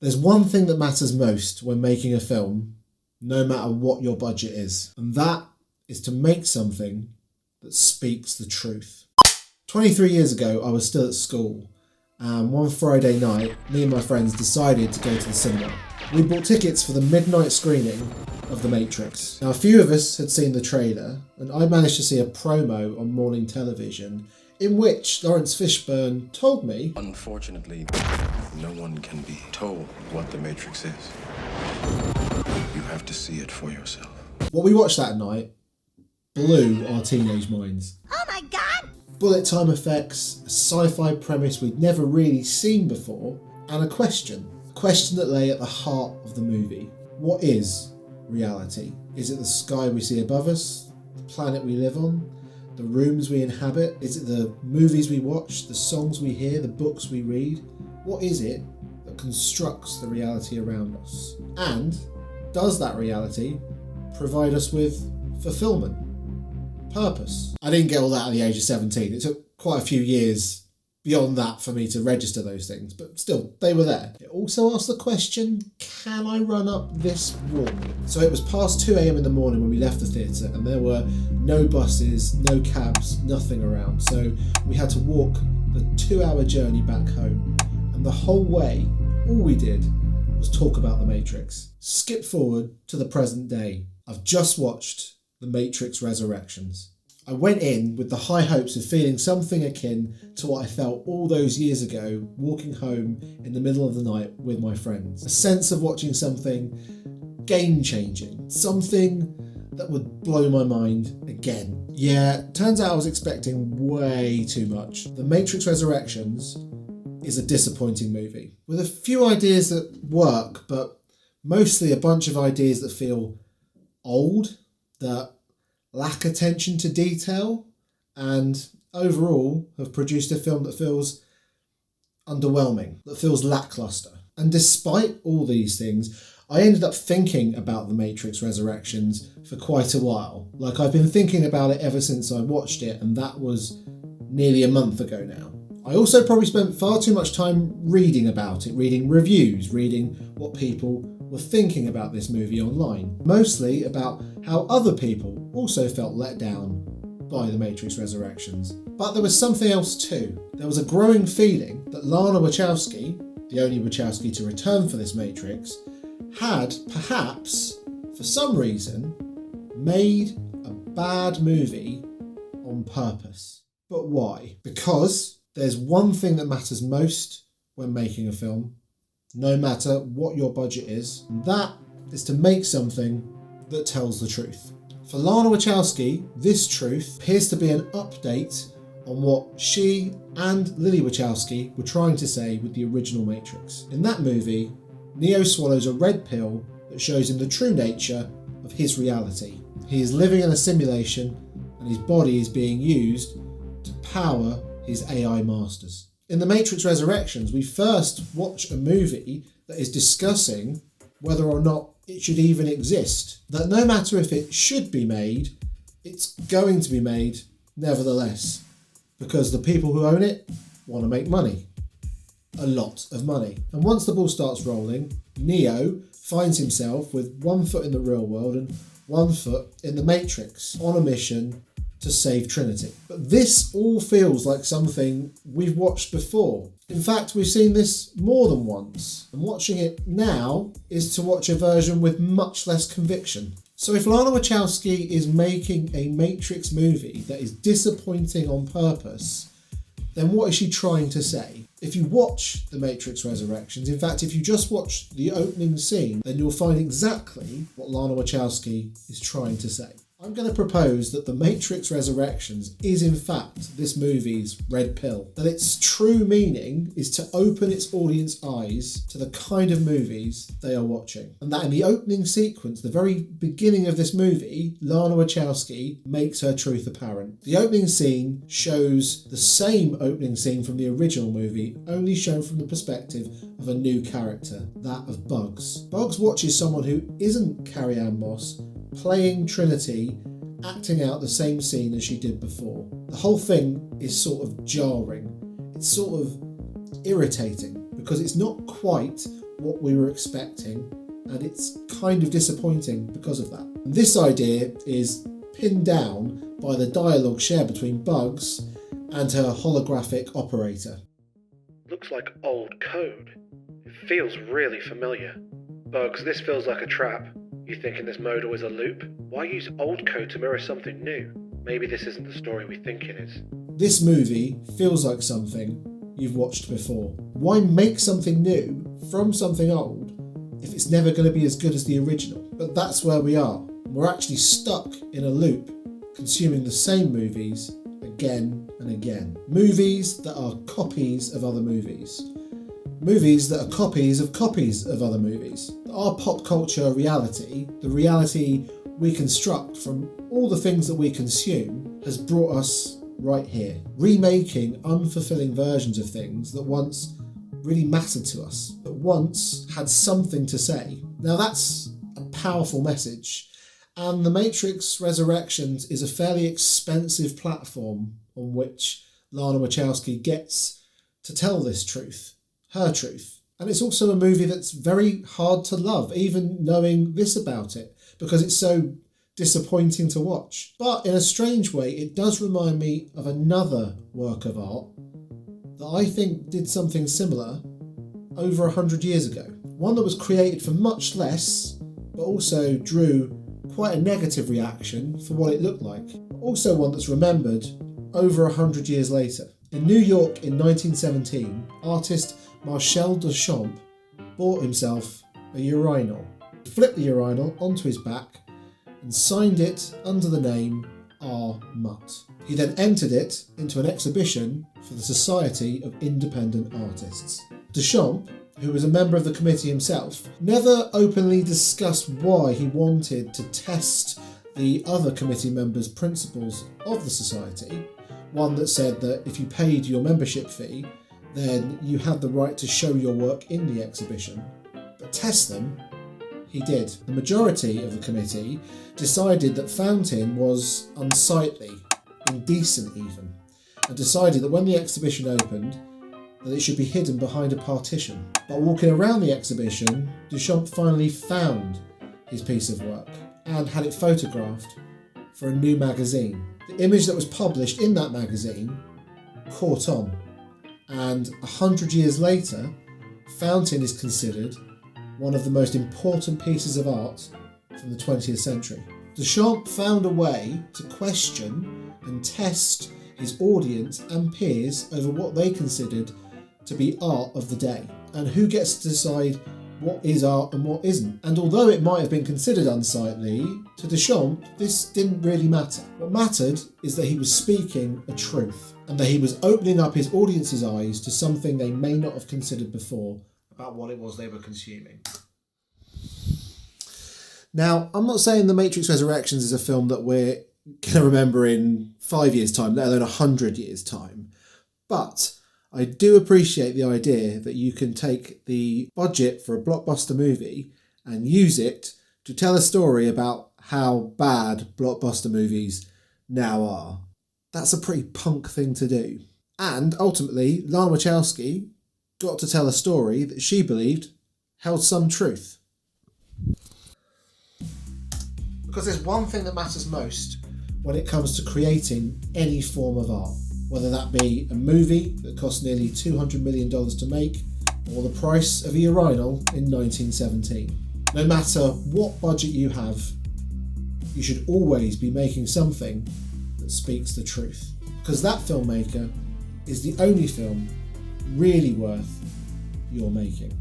There's one thing that matters most when making a film, no matter what your budget is, and that is to make something that speaks the truth. 23 years ago, I was still at school, and one Friday night, me and my friends decided to go to the cinema. We bought tickets for the midnight screening of The Matrix. Now, a few of us had seen the trailer, and I managed to see a promo on morning television in which Lawrence Fishburne told me, "Unfortunately, no one can be told what the Matrix is. You have to see it for yourself." What we watched that night blew our teenage minds. Oh my God! Bullet time effects, a sci-fi premise we'd never really seen before, and a question that lay at the heart of the movie. What is reality? Is it the sky we see above us, the planet we live on, the rooms we inhabit? Is it the movies we watch, the songs we hear, the books we read? What is it that constructs the reality around us? And does that reality provide us with fulfillment, purpose? I didn't get all that at the age of 17. It took quite a few years beyond that for me to register those things, but still, they were there. It also asked the question, can I run up this wall? So it was past 2 a.m. in the morning when we left the theatre, and there were no buses, no cabs, nothing around. So we had to walk the 2-hour journey back home. And the whole way, all we did was talk about The Matrix. Skip forward to the present day. I've just watched The Matrix Resurrections. I went in with the high hopes of feeling something akin to what I felt all those years ago, walking home in the middle of the night with my friends. A sense of watching something game-changing, something that would blow my mind again. Yeah, turns out I was expecting way too much. The Matrix Resurrections is a disappointing movie, with a few ideas that work, but mostly a bunch of ideas that feel old, that lack attention to detail, and overall have produced a film that feels underwhelming, that feels lackluster. And despite all these things, I ended up thinking about The Matrix Resurrections for quite a while. Like, I've been thinking about it ever since I watched it, and that was nearly a month ago now. I also probably spent far too much time reading about it, reading reviews, reading what people were thinking about this movie online, mostly about how other people also felt let down by The Matrix Resurrections. But there was something else too. There was a growing feeling that Lana Wachowski, the only Wachowski to return for this Matrix, had perhaps, for some reason, made a bad movie on purpose. But why? Because there's one thing that matters most when making a film, no matter what your budget is, and that is to make something that tells the truth. For Lana Wachowski, this truth appears to be an update on what she and Lily Wachowski were trying to say with the original Matrix. In that movie, Neo swallows a red pill that shows him the true nature of his reality. He is living in a simulation, and his body is being used to power his AI masters. In The Matrix Resurrections, we first watch a movie that is discussing whether or not it should even exist. That no matter if it should be made, it's going to be made nevertheless. Because the people who own it want to make money. A lot of money. And once the ball starts rolling, Neo finds himself with one foot in the real world and one foot in the Matrix, on a mission to save Trinity. But this all feels like something we've watched before. In fact, we've seen this more than once, and watching it now is to watch a version with much less conviction. So if Lana Wachowski is making a Matrix movie that is disappointing on purpose, then what is she trying to say? If you watch The Matrix Resurrections, in fact, if you just watch the opening scene, then you'll find exactly what Lana Wachowski is trying to say. I'm going to propose that The Matrix Resurrections is in fact this movie's red pill. That its true meaning is to open its audience eyes to the kind of movies they are watching. And that in the opening sequence, the very beginning of this movie, Lana Wachowski makes her truth apparent. The opening scene shows the same opening scene from the original movie, only shown from the perspective of a new character, that of Bugs. Bugs watches someone who isn't Carrie-Anne Moss playing Trinity, acting out the same scene as she did before. The whole thing is sort of jarring. It's sort of irritating because it's not quite what we were expecting, and it's kind of disappointing because of that. And this idea is pinned down by the dialogue shared between Bugs and her holographic operator. Looks like old code. It feels really familiar. Bugs, this feels like a trap. You thinking this modal is a loop? Why use old code to mirror something new? Maybe this isn't the story we think it is. This movie feels like something you've watched before. Why make something new from something old if it's never going to be as good as the original? But that's where we are. We're actually stuck in a loop, consuming the same movies again and again. Movies that are copies of other movies. Movies that are copies of other movies. Our pop culture reality, the reality we construct from all the things that we consume, has brought us right here. Remaking unfulfilling versions of things that once really mattered to us, that once had something to say. Now that's a powerful message, and The Matrix Resurrections is a fairly expensive platform on which Lana Wachowski gets to tell this truth, her truth. And it's also a movie that's very hard to love, even knowing this about it, because it's so disappointing to watch. But in a strange way, it does remind me of another work of art that I think did something similar over 100 years ago. One that was created for much less, but also drew quite a negative reaction for what it looked like. Also one that's remembered over 100 years later. In New York in 1917, artist Marcel Duchamp bought himself a urinal. He flipped the urinal onto his back and signed it under the name R. Mutt. He then entered it into an exhibition for the Society of Independent Artists. Duchamp, who was a member of the committee himself, never openly discussed why he wanted to test the other committee members' principles of the society, one that said that if you paid your membership fee, then you had the right to show your work in the exhibition. But test them, he did. The majority of the committee decided that Fountain was unsightly, indecent even, and decided that when the exhibition opened, that it should be hidden behind a partition. But walking around the exhibition, Duchamp finally found his piece of work and had it photographed for a new magazine. The image that was published in that magazine caught on, and 100 years later, Fountain is considered one of the most important pieces of art from the 20th century. Duchamp found a way to question and test his audience and peers over what they considered to be art of the day, and who gets to decide what is art and what isn't. And although it might have been considered unsightly, to Duchamp this didn't really matter. What mattered is that he was speaking a truth, and that he was opening up his audience's eyes to something they may not have considered before about what it was they were consuming. Now, I'm not saying The Matrix Resurrections is a film that we're going to remember in 5 years' time, let alone 100 years' time, but I do appreciate the idea that you can take the budget for a blockbuster movie and use it to tell a story about how bad blockbuster movies now are. That's a pretty punk thing to do. And ultimately, Lana Wachowski got to tell a story that she believed held some truth. Because there's one thing that matters most when it comes to creating any form of art. Whether that be a movie that cost nearly $200 million to make, or the price of a urinal in 1917. No matter what budget you have, you should always be making something that speaks the truth. Because that filmmaker is the only film really worth your making.